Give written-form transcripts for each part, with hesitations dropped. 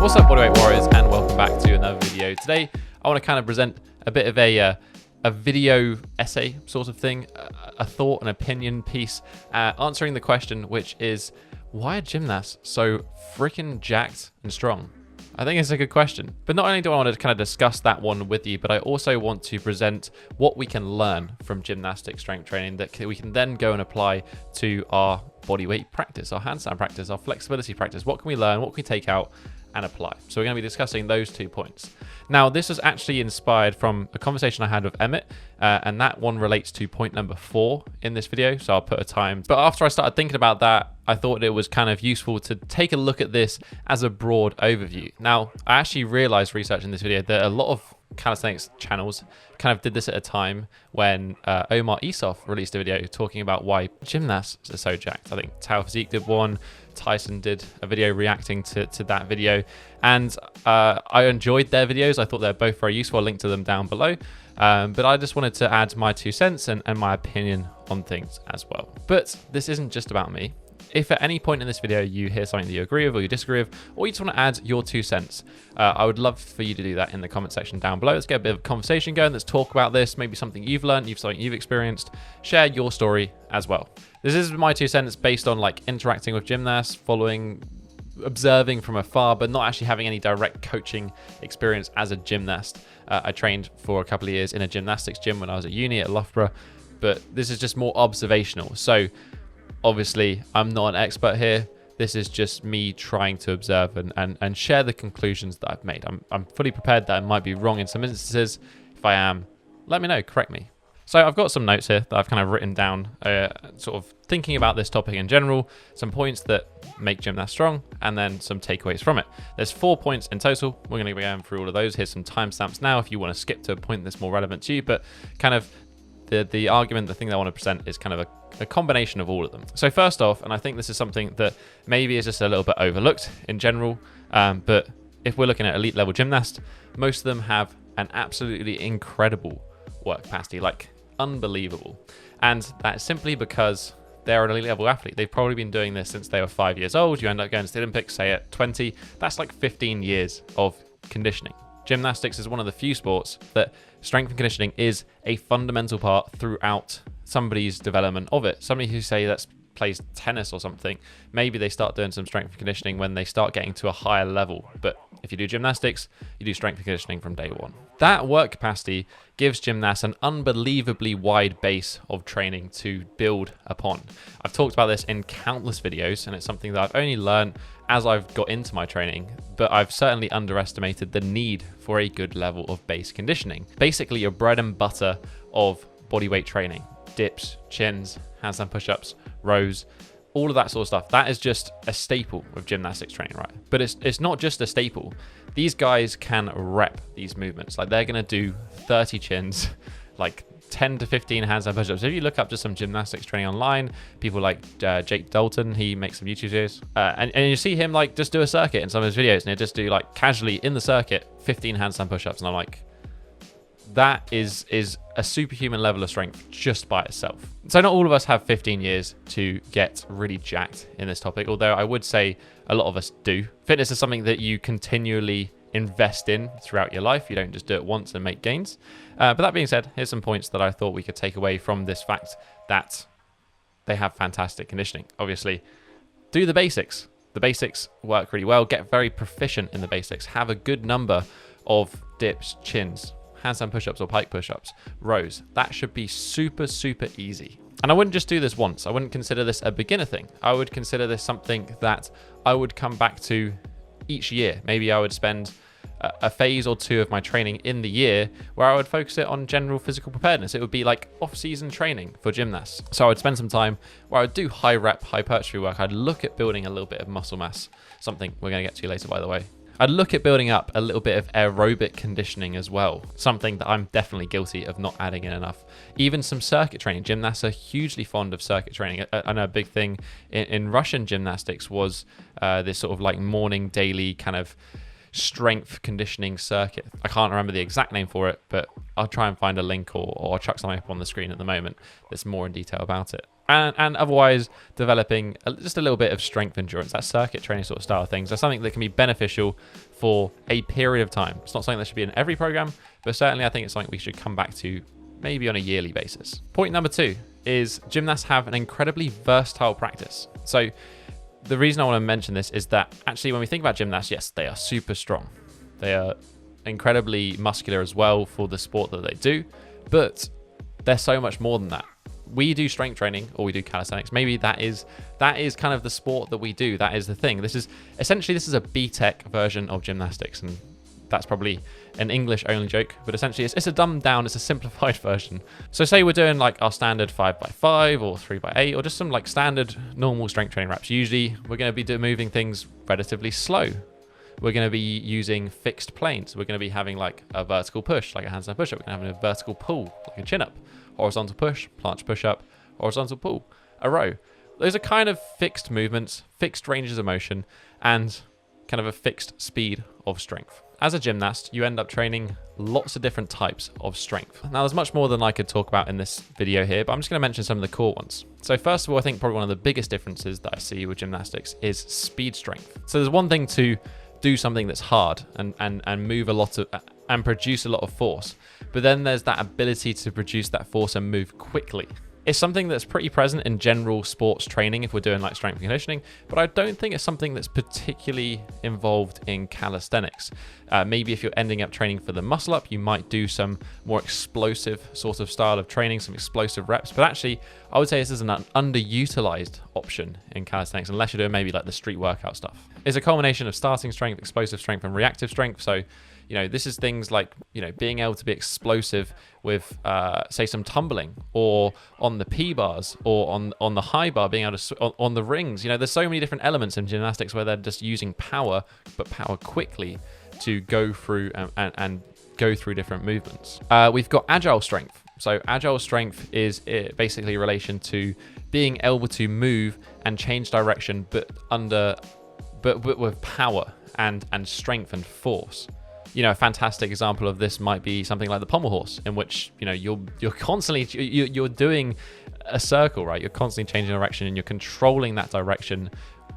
What's up, bodyweight warriors, and welcome back to another video. Today I want to kind of present a bit of a video essay sort of thing, a thought, an opinion piece, answering the question, which is, why are gymnasts so freaking jacked and strong? I think it's a good question. But not only do I want to kind of discuss that one with you, but I also want to present what we can learn from gymnastic strength training that we can then go and apply to our bodyweight practice, our handstand practice, our flexibility practice. What can we learn? What can we take out and apply? So we're going to be discussing those 2 points. Now, this was actually inspired from a conversation I had with Emmett, and that one relates to point number 4 in this video, so I'll put a time. But after I started thinking about that, I thought it was kind of useful to take a look at this as a broad overview. Now, I actually realized researching this video that a lot of calisthenics channels kind of did this at a time when Omar Isuf released a video talking about why gymnasts are so jacked. I think Tao Physique did one, Tyson did a video reacting to that video, and I enjoyed their videos. I thought they're both very useful. I'll link to them down below, but I just wanted to add my 2 cents and my opinion on things as well. But this isn't just about me. If at any point in this video you hear something that you agree with or you disagree with, or you just want to add your 2 cents, I would love for you to do that in the comment section down below. Let's get a bit of a conversation going. Let's talk about this, maybe something you've learned, something you've experienced. Share your story as well. This is my 2 cents based on like interacting with gymnasts, observing from afar, but not actually having any direct coaching experience as a gymnast. I trained for a couple of years in a gymnastics gym when I was at uni at Loughborough, but this is just more observational. So obviously, I'm not an expert here. This is just me trying to observe and share the conclusions that I've made. I'm fully prepared that I might be wrong in some instances. If I am, let me know, correct me. So I've got some notes here that I've kind of written down, sort of thinking about this topic in general, some points that make gymnasts strong, and then some takeaways from it. There's 4 points in total. We're going to be going through all of those. Here's some timestamps now if you want to skip to a point that's more relevant to you, but kind of the argument, the thing that I want to present is kind of a combination of all of them. So first off, and I think this is something that maybe is just a little bit overlooked in general, but if we're looking at elite level gymnasts, most of them have an absolutely incredible work capacity, like unbelievable. And that's simply because they're an elite level athlete. They've probably been doing this since they were 5 years old. You end up going to the Olympics, say at 20, that's like 15 years of conditioning. Gymnastics is one of the few sports that strength and conditioning is a fundamental part throughout somebody's development of it. Somebody who plays tennis or something, maybe they start doing some strength and conditioning when they start getting to a higher level. But if you do gymnastics, you do strength and conditioning from day one. That work capacity gives gymnasts an unbelievably wide base of training to build upon. I've talked about this in countless videos, and it's something that I've only learned as I've got into my training, but I've certainly underestimated the need for a good level of base conditioning. Basically, your bread and butter of bodyweight training, dips, chins, handstand push-ups, rows, all of that sort of stuff. That is just a staple of gymnastics training, right? But it's not just a staple. These guys can rep these movements. Like they're going to do 30 chins, like 10 to 15 handstand push-ups. If you look up just some gymnastics training online, people like Jake Dalton, he makes some YouTube videos, and you see him like just do a circuit in some of his videos, and he'll just do like casually in the circuit 15 handstand push-ups, and I'm like, that is a superhuman level of strength just by itself. So not all of us have 15 years to get really jacked in this topic, although I would say a lot of us do. Fitness is something that you continually invest in throughout your life. You don't just do it once and make gains. But that being said, here's some points that I thought we could take away from this fact that they have fantastic conditioning. Obviously, do the basics. The basics work really well. Get very proficient in the basics. Have a good number of dips, chins, handstand push-ups or pike push-ups, rows. That should be super, super easy. And I wouldn't just do this once. I wouldn't consider this a beginner thing. I would consider this something that I would come back to each year. Maybe I would spend a phase or 2 of my training in the year where I would focus it on general physical preparedness. It would be like off-season training for gymnasts. So I would spend some time where I would do high rep, hypertrophy work. I'd look at building a little bit of muscle mass, something we're going to get to later, by the way. I'd look at building up a little bit of aerobic conditioning as well, something that I'm definitely guilty of not adding in enough. Even some circuit training. Gymnasts are hugely fond of circuit training. I know a big thing in Russian gymnastics was this sort of like morning, daily kind of strength conditioning circuit. I can't remember the exact name for it, but I'll try and find a link or I'll chuck something up on the screen at the moment that's more in detail about it. And otherwise developing just a little bit of strength endurance, that circuit training sort of style of things. That's something that can be beneficial for a period of time. It's not something that should be in every program, but certainly I think it's something we should come back to maybe on a yearly basis. Point number 2 is gymnasts have an incredibly versatile practice. So the reason I want to mention this is that actually when we think about gymnasts, yes, they are super strong. They are incredibly muscular as well for the sport that they do, but they're so much more than that. We do strength training or we do calisthenics. Maybe that is kind of the sport that we do. That is the thing. This is a B-Tech version of gymnastics, and that's probably an English only joke, but essentially it's a dumbed down, it's a simplified version. So say we're doing like our standard 5x5 or 3x8 or just some like standard normal strength training reps. Usually we're going to be moving things relatively slow. We're going to be using fixed planes. We're going to be having like a vertical push, like a handstand push-up. We're going to have a vertical pull, like a chin-up, horizontal push, planche push-up, horizontal pull, a row. Those are kind of fixed movements, fixed ranges of motion, and kind of a fixed speed of strength. As a gymnast, you end up training lots of different types of strength. Now, there's much more than I could talk about in this video here, but I'm just going to mention some of the core ones. So first of all, I think probably one of the biggest differences that I see with gymnastics is speed strength. So there's one thing to do something that's hard and move a lot of and produce a lot of force, but then there's that ability to produce that force and move quickly. It's something that's pretty present in general sports training if we're doing like strength and conditioning, but I don't think it's something that's particularly involved in calisthenics. Maybe if you're ending up training for the muscle up, you might do some more explosive sort of style of training, some explosive reps, but actually I would say this is an underutilized option in calisthenics unless you're doing maybe like the street workout stuff. It's a combination of starting strength, explosive strength, and reactive strength. So this is things like, being able to be explosive with, say, some tumbling or on the P-bars or on the high bar, being able to, on the rings. There's so many different elements in gymnastics where they're just using power, but power quickly to go through and go through different movements. We've got agile strength. So agile strength is basically in relation to being able to move and change direction, but with power and strength and force. A fantastic example of this might be something like the pommel horse, in which you're constantly you're doing a circle, right? You're constantly changing direction and you're controlling that direction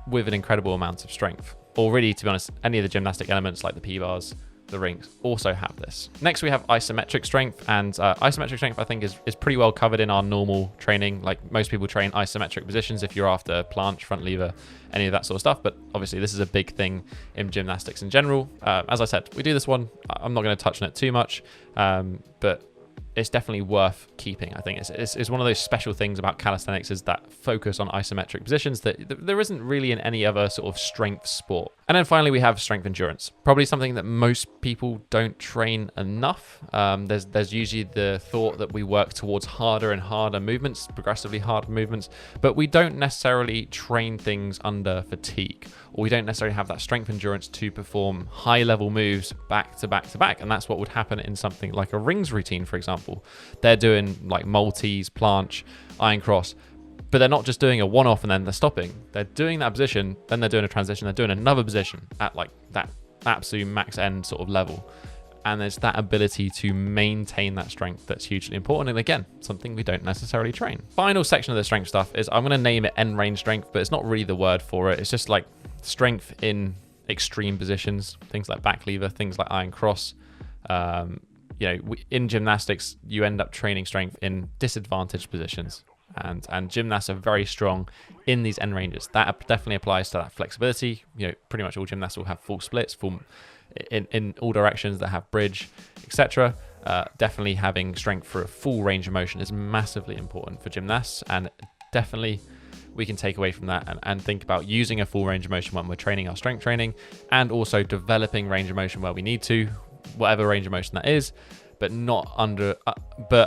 with an incredible amount of strength. Or really, to be honest, any of the gymnastic elements like the P-bars, the rings also have this. Next, we have isometric strength, and isometric strength I think is pretty well covered in our normal training. Like most people train isometric positions if you're after planche, front lever, any of that sort of stuff. But obviously this is a big thing in gymnastics in general. As I said, we do this one. I'm not going to touch on it too much, but it's definitely worth keeping. I think it's one of those special things about calisthenics is that focus on isometric positions that there isn't really in any other sort of strength sport. And then finally, we have strength endurance. Probably something that most people don't train enough. There's usually the thought that we work towards harder and harder movements, progressively harder movements, but we don't necessarily train things under fatigue, or we don't necessarily have that strength endurance to perform high-level moves back to back to back. And that's what would happen in something like a rings routine, for example. They're doing like multis, planche, iron cross, but they're not just doing a one-off and then they're stopping. They're doing that position, then they're doing a transition, they're doing another position at like that absolute max end sort of level. And there's that ability to maintain that strength that's hugely important. And again, something we don't necessarily train. Final section of the strength stuff is, I'm going to name it end range strength, but it's not really the word for it. It's just like strength in extreme positions, things like back lever, things like iron cross. In gymnastics, you end up training strength in disadvantaged positions. And gymnasts are very strong in these end ranges. That definitely applies to that flexibility. Pretty much all gymnasts will have full splits, in all directions that have bridge, etc. Definitely having strength for a full range of motion is massively important for gymnasts, and definitely we can take away from that and think about using a full range of motion when we're training our strength training, and also developing range of motion where we need to, whatever range of motion that is, but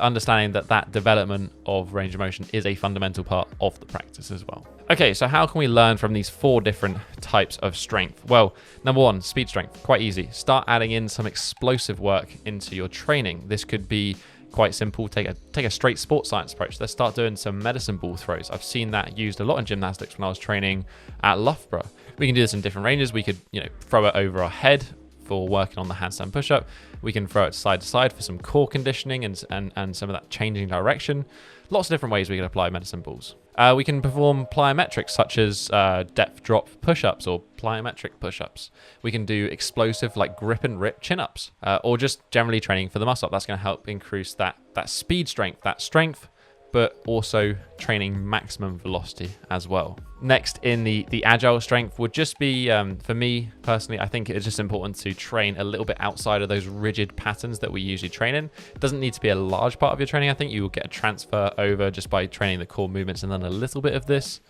understanding that development of range of motion is a fundamental part of the practice as well. Okay, so how can we learn from these 4 different types of strength? Well, number 1, speed strength. Quite easy. Start adding in some explosive work into your training. This could be quite simple. Take a straight sports science approach. Let's start doing some medicine ball throws. I've seen that used a lot in gymnastics when I was training at Loughborough. We can do this in different ranges. We could, throw it over our head for working on the handstand push-up. We can throw it side to side for some core conditioning and some of that changing direction. lots of different ways we can apply medicine balls. We can perform plyometrics such as depth drop push-ups or plyometric push-ups. We can do explosive like grip and rip chin-ups, or just generally training for the muscle up. That's going to help increase that speed strength, but also training maximum velocity as well. Next in the agile strength would just be, for me personally, I think it's just important to train a little bit outside of those rigid patterns that we usually train in. It doesn't need to be a large part of your training. I think you will get a transfer over just by training the core movements and then a little bit of this.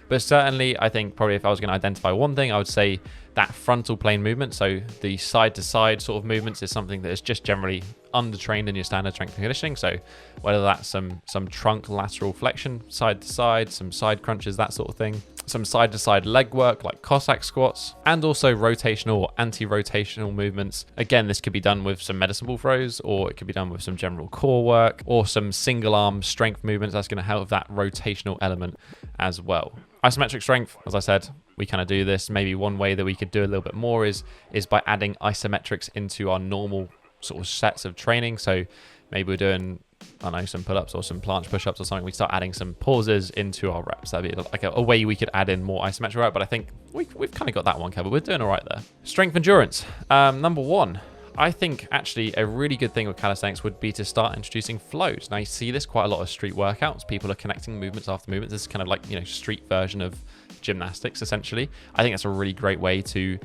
But certainly, I think probably if I was going to identify one thing, I would say that frontal plane movement, so the side-to-side sort of movements, is something that is just generally undertrained in your standard strength and conditioning. So whether that's some trunk lateral flexion, side-to-side, some side crunches, that sort of thing, some side-to-side leg work like Cossack squats, and also rotational or anti-rotational movements. Again, this could be done with some medicine ball throws, or it could be done with some general core work, or some single arm strength movements. That's going to help with that rotational element as well. Isometric strength, as I said, we kind of do this. Maybe one way that we could do a little bit more is by adding isometrics into our normal sort of sets of training. So maybe we're doing, I don't know, some pull-ups or some planche push-ups or something. We start adding some pauses into our reps. That'd be like a way we could add in more isometric work, but I think we've kind of got that one covered. We're doing all right there. Strength endurance. Number one, I think actually a really good thing with calisthenics would be to start introducing flows. Now you see this quite a lot of street workouts. People are connecting movements after movements. This is kind of like, street version of gymnastics essentially. I think that's a really great way to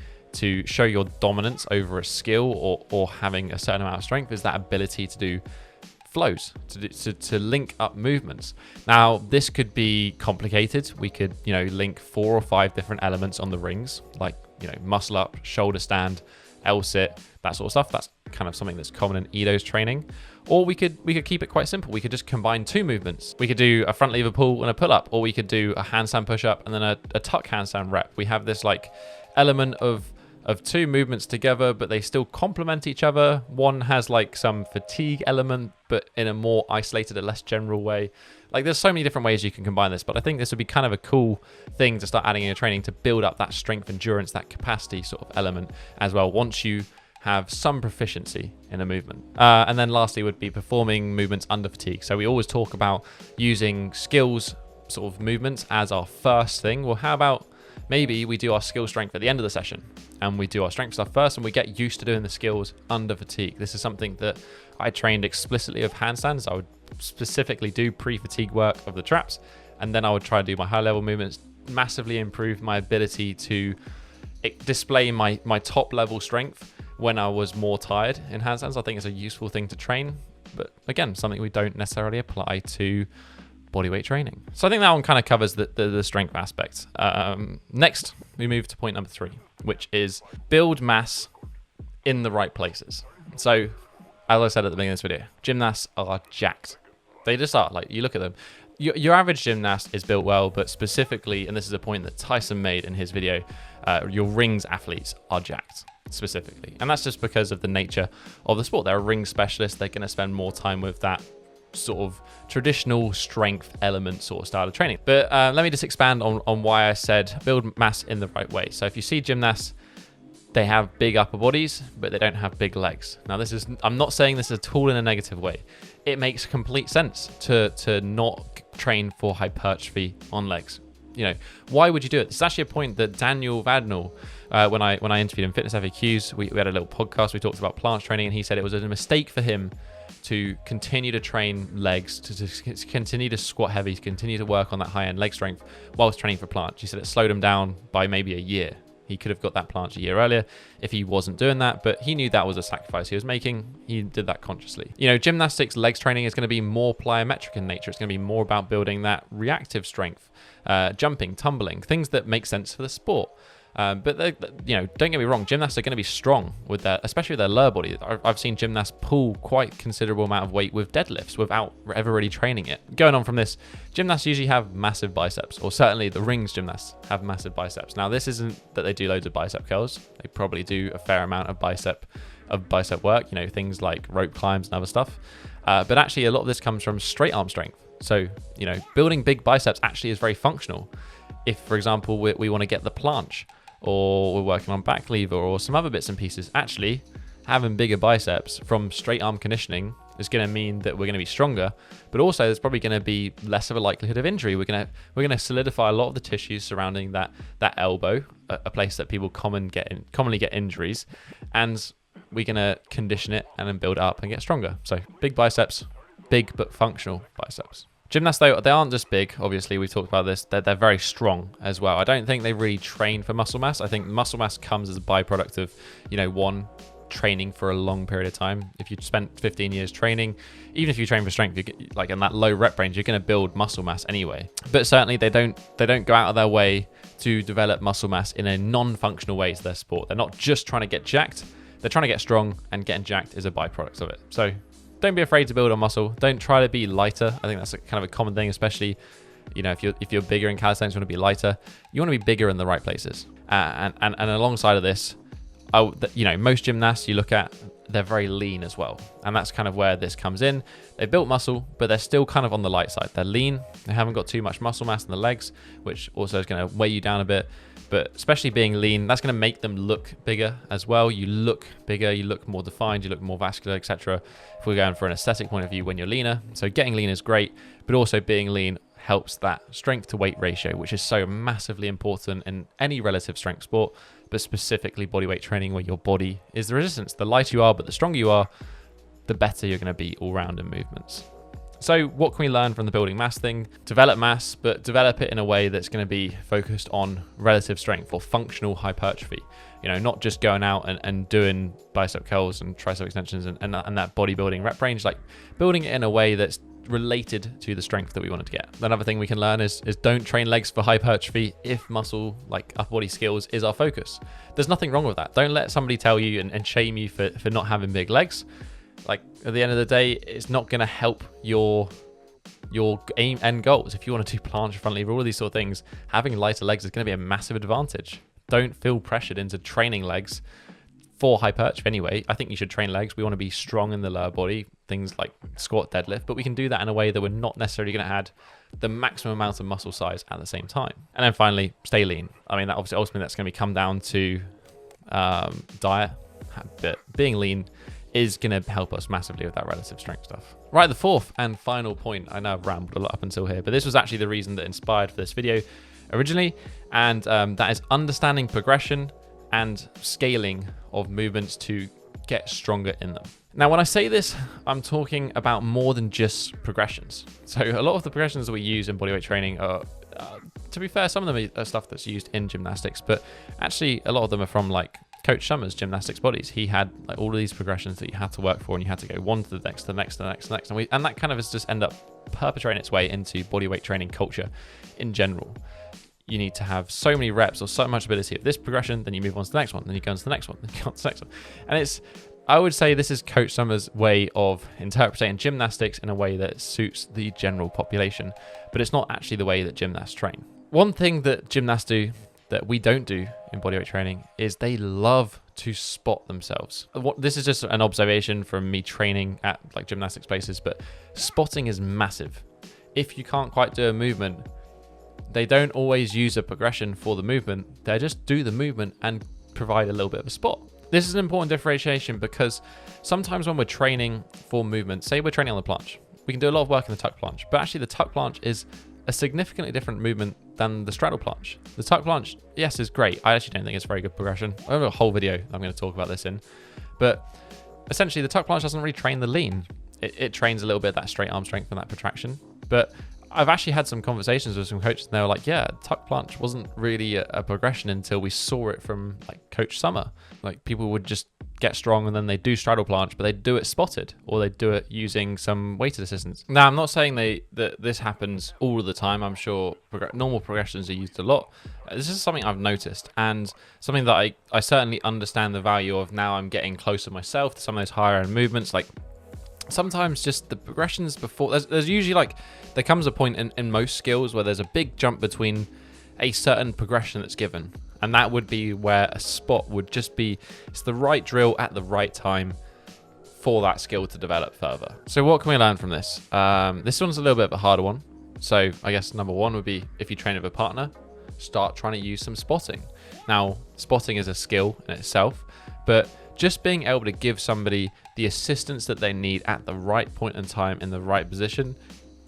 show your dominance over a skill or having a certain amount of strength, is that ability to do flows, to link up movements. Now this could be complicated. We could link 4 or 5 different elements on the rings, like muscle up, shoulder stand, L-sit, that sort of stuff. That's kind of something that's common in Ido's training. Or we could keep it quite simple. We could just combine 2 movements. We could do a front lever pull and a pull up, or we could do a handstand push up and then a tuck handstand rep. We have this like element of 2 movements together, but they still complement each other. One has like some fatigue element, but in a more isolated, a less general way. Like there's so many different ways you can combine this, but I think this would be kind of a cool thing to start adding in your training to build up that strength, endurance, that capacity sort of element as well, once you have some proficiency in a movement. And then lastly would be performing movements under fatigue. So we always talk about using skills sort of movements as our first thing. Well, how about maybe we do our skill strength at the end of the session and we do our strength stuff first and we get used to doing the skills under fatigue. This is something that I trained explicitly of handstands. I would specifically do pre-fatigue work of the traps, and then I would try to do my high level movements, massively improve my ability to display my top level strength when I was more tired in handstands. I think it's a useful thing to train, but again, something we don't necessarily apply to bodyweight training. So I think that one kind of covers the strength aspect. Next, we move to point number 3, which is build mass in the right places. So as I said at the beginning of this video, gymnasts are jacked. They just are. Like, you look at them. Your average gymnast is built well, but specifically, and this is a point that Tyson made in his video, your rings athletes are jacked specifically. And that's just because of the nature of the sport. They're a ring specialist. They're going to spend more time with that sort of traditional strength element sort of style of training. But let me just expand on why I said build mass in the right way. So if you see gymnasts, they have big upper bodies, but they don't have big legs. Now I'm not saying this at all in a negative way. It makes complete sense to not train for hypertrophy on legs. Why would you do it? This is actually a point that Daniel Vadnal, when I interviewed him, Fitness FAQs, we had a little podcast, we talked about planche training, and he said it was a mistake for him to continue to train legs, to continue to squat heavy, to continue to work on that high-end leg strength whilst training for planche. He said it slowed him down by maybe a year. He could have got that planche a year earlier if he wasn't doing that, but he knew that was a sacrifice he was making. He did that consciously. Gymnastics legs training is going to be more plyometric in nature. It's going to be more about building that reactive strength, jumping, tumbling, things that make sense for the sport. But don't get me wrong, gymnasts are going to be strong with their, especially with their lower body. I've seen gymnasts pull quite considerable amount of weight with deadlifts without ever really training it. Going on from this, gymnasts usually have massive biceps, or certainly the rings gymnasts have massive biceps. Now, this isn't that they do loads of bicep curls. They probably do a fair amount of bicep work, things like rope climbs and other stuff. But actually, a lot of this comes from straight arm strength. So, building big biceps actually is very functional. If, for example, we want to get the planche, or we're working on back lever or some other bits and pieces, actually having bigger biceps from straight arm conditioning is going to mean that we're going to be stronger, but also there's probably going to be less of a likelihood of injury. We're going to solidify a lot of the tissues surrounding that elbow, a place that people commonly get injuries, and we're going to condition it and then build it up and get stronger. So big biceps, big but functional biceps. Gymnasts, though, they aren't just big. Obviously, we've talked about this. They're very strong as well. I don't think they really train for muscle mass. I think muscle mass comes as a byproduct of, one, training for a long period of time. If you spent 15 years training, even if you train for strength, like in that low rep range, you're going to build muscle mass anyway. But certainly they don't go out of their way to develop muscle mass in a non-functional way to their sport. They're not just trying to get jacked. They're trying to get strong, and getting jacked is a byproduct of it. So don't be afraid to build on muscle. Don't try to be lighter. I think that's kind of a common thing, especially if you're bigger in calisthenics, you want to be lighter. You want to be bigger in the right places. And alongside of this, most gymnasts you look at, they're very lean as well. And that's kind of where this comes in. They built muscle, but they're still kind of on the light side. They're lean. They haven't got too much muscle mass in the legs, which also is going to weigh you down a bit. But especially being lean, that's going to make them look bigger as well. You look bigger, you look more defined, you look more vascular, etc. If we're going for an aesthetic point of view when you're leaner. So getting lean is great, but also being lean helps that strength to weight ratio, which is so massively important in any relative strength sport, but specifically bodyweight training, where your body is the resistance. The lighter you are, but the stronger you are, the better you're going to be all round in movements. So what can we learn from the building mass thing? Develop mass, but develop it in a way that's going to be focused on relative strength or functional hypertrophy. Not just going out and doing bicep curls and tricep extensions and that bodybuilding rep range, like building it in a way that's related to the strength that we wanted to get. Another thing we can learn is don't train legs for hypertrophy if muscle, like upper body skills, is our focus. There's nothing wrong with that. Don't let somebody tell you and shame you for not having big legs. Like, at the end of the day, it's not going to help your aim and goals. If you want to do planche, front lever, all of these sort of things, having lighter legs is going to be a massive advantage. Don't feel pressured into training legs for hypertrophy anyway. I think you should train legs. We want to be strong in the lower body, things like squat, deadlift, but we can do that in a way that we're not necessarily going to add the maximum amount of muscle size at the same time. And then finally, stay lean. I mean, that obviously ultimately that's going to come down to diet, but being lean is going to help us massively with that relative strength stuff. Right, the fourth and final point, I know I've rambled a lot up until here, but this was actually the reason that inspired for this video originally, and that is understanding progression and scaling of movements to get stronger in them. Now, when I say this, I'm talking about more than just progressions. So a lot of the progressions that we use in bodyweight training are, to be fair, some of them are stuff that's used in gymnastics, but actually a lot of them are from like Coach Summers' gymnastics bodies. He had like all of these progressions that you had to work for, and you had to go one to the next, to the next, to the next, to the next, and that kind of has just end up perpetrating its way into bodyweight training culture in general. You need to have so many reps or so much ability of this progression, then you move on to the next one, then you go on to the next one, then you go on to the next one. And I would say this is Coach Summers' way of interpreting gymnastics in a way that suits the general population, but it's not actually the way that gymnasts train. One thing that gymnasts do that we don't do in bodyweight training is they love to spot themselves. This is just an observation from me training at like gymnastics places, but spotting is massive. If you can't quite do a movement, they don't always use a progression for the movement. They just do the movement and provide a little bit of a spot. This is an important differentiation because sometimes when we're training for movement, say we're training on the planche, we can do a lot of work in the tuck planche, but actually the tuck planche is a significantly different movement than the straddle planche. The tuck planche, yes, is great. I actually don't think it's a very good progression. I have a whole video I'm going to talk about this in, but essentially the tuck planche doesn't really train the lean. It trains a little bit of that straight arm strength and that protraction, but I've actually had some conversations with some coaches and they were like, yeah, tuck planche wasn't really a progression until we saw it from like Coach Summer. Like people would just get strong and then they do straddle planche, but they do it spotted or they do it using some weighted assistance. Now, I'm not saying that this happens all the time. I'm sure normal progressions are used a lot. This is something I've noticed and something that I certainly understand the value of now. I'm getting closer myself to some of those higher end movements. Like sometimes just the progressions before, there's usually like, there comes a point in most skills where there's a big jump between a certain progression that's given. And that would be where a spot would just be, it's the right drill at the right time for that skill to develop further. So what can we learn from this? This one's a little bit of a harder one. So I guess number one would be if you train with a partner, start trying to use some spotting. Now, spotting is a skill in itself, but just being able to give somebody the assistance that they need at the right point in time in the right position,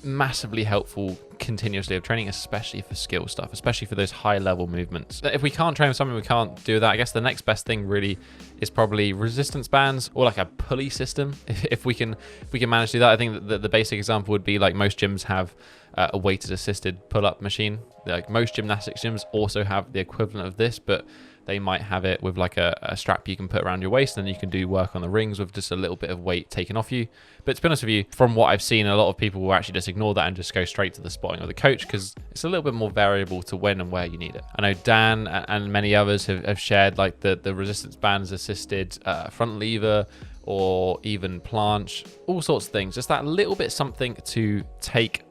massively helpful continuously of training, especially for skill stuff, especially for those high level movements. If we can't train with something, we can't do that. I guess the next best thing really is probably resistance bands or like a pulley system. If we can manage to do that. I think that the basic example would be like most gyms have a weighted assisted pull-up machine. Like most gymnastics gyms also have the equivalent of this, but they might have it with like a strap you can put around your waist, and you can do work on the rings with just a little bit of weight taken off you. But to be honest with you, from what I've seen, a lot of people will actually just ignore that and just go straight to the spotting of the coach, because it's a little bit more variable to when and where you need it. I know Dan and many others have shared like the resistance bands assisted front lever, or even planche, all sorts of things. Just that little bit something to take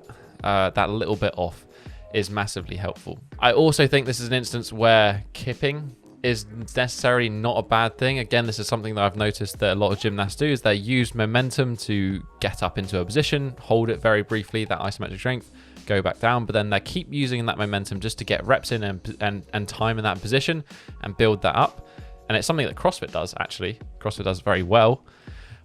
that little bit off is massively helpful. I also think this is an instance where kipping is necessarily not a bad thing. Again, this is something that I've noticed that a lot of gymnasts do, is they use momentum to get up into a position, hold it very briefly, that isometric strength, go back down, but then they keep using that momentum just to get reps in and time in that position and build that up. And it's something that CrossFit does, actually. CrossFit does very well.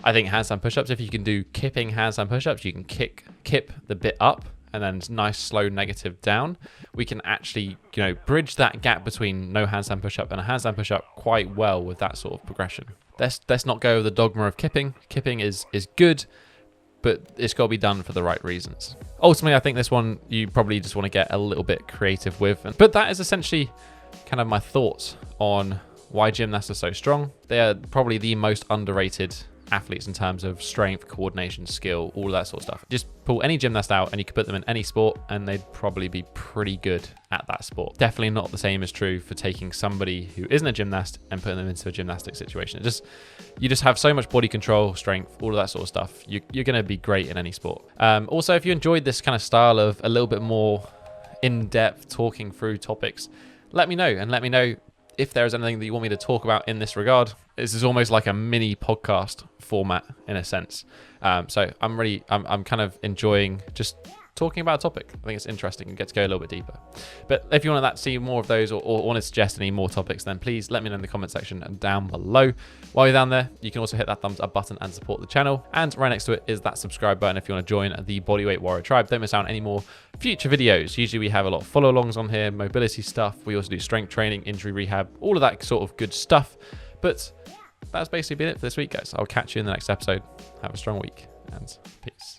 I think handstand push-ups, if you can do kipping handstand push-ups, you can kip the bit up and then nice slow negative down. We can actually, bridge that gap between no handstand push-up and a handstand push-up quite well with that sort of progression. Let's not go with the dogma of kipping. Kipping is good, but it's got to be done for the right reasons. Ultimately, I think this one you probably just want to get a little bit creative with. But that is essentially kind of my thoughts on why gymnasts are so strong. They are probably the most underrated athletes in terms of strength, coordination, skill, all of that sort of stuff. Just pull any gymnast out and you could put them in any sport and they'd probably be pretty good at that sport. Definitely not the same is true for taking somebody who isn't a gymnast and putting them into a gymnastic situation. You just have so much body control, strength, all of that sort of stuff. You're going to be great in any sport. Also, if you enjoyed this kind of style of a little bit more in-depth talking through topics, let me know, and let me know if there is anything that you want me to talk about in this regard. This is almost like a mini podcast format in a sense. So I'm kind of enjoying just talking about a topic. I think it's interesting and get to go a little bit deeper. But if you want to see more of those, or want to suggest any more topics, then please let me know in the comment section and down below. While you're down there, you can also hit that thumbs up button and support the channel. And right next to it is that subscribe button if you want to join the Bodyweight Warrior Tribe. Don't miss out on any more future videos. Usually we have a lot of follow-alongs on here, mobility stuff. We also do strength training, injury rehab, all of that sort of good stuff. But that's basically been it for this week, guys. I'll catch you in the next episode. Have a strong week and peace.